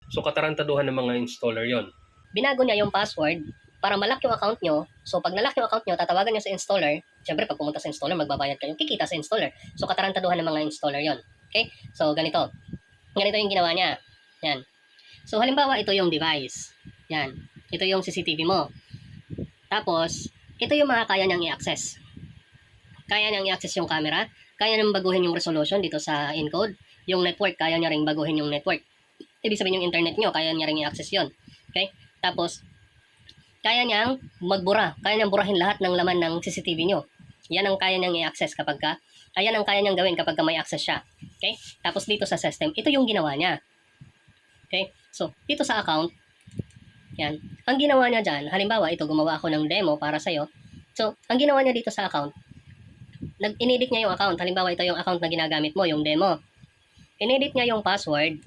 So katarantaduhan ng mga installer yon. Binago niya yung password para malock yung account nyo. So pag nalock yung account nyo, tatawagan nyo sa installer. Siyempre pag pumunta sa installer, magbabayad kayo, kikita sa installer. So katarantaduhan ng mga installer yon. Okay? So ganito. Ganito yung ginawa niya. Yan. So halimbawa ito yung device. Yan. Ito yung CCTV mo. Tapos, ito yung mga kaya niyang i-access. Kaya niyang i-access yung camera. Kaya niyang baguhin yung resolution dito sa encode. Yung network, kaya niya ring baguhin yung network. Ibig sabihin yung internet nyo, kaya niya ring i-access yon. Okay? Tapos, kaya niyang magbura. Kaya niyang burahin lahat ng laman ng CCTV nyo. Yan ang kaya niyang i-access kapag ka, ayan ang kaya niyang gawin kapag ka may access siya. Okay? Tapos dito sa system, ito yung ginawa niya. Okay? So, dito sa account, yan. Ang ginawa niya dyan, halimbawa, ito, gumawa ako ng demo para sa'yo. So, ang ginawa niya dito sa account, inedit niya yung account. Halimbawa, ito yung account na ginagamit mo, yung demo. Inedit niya yung password.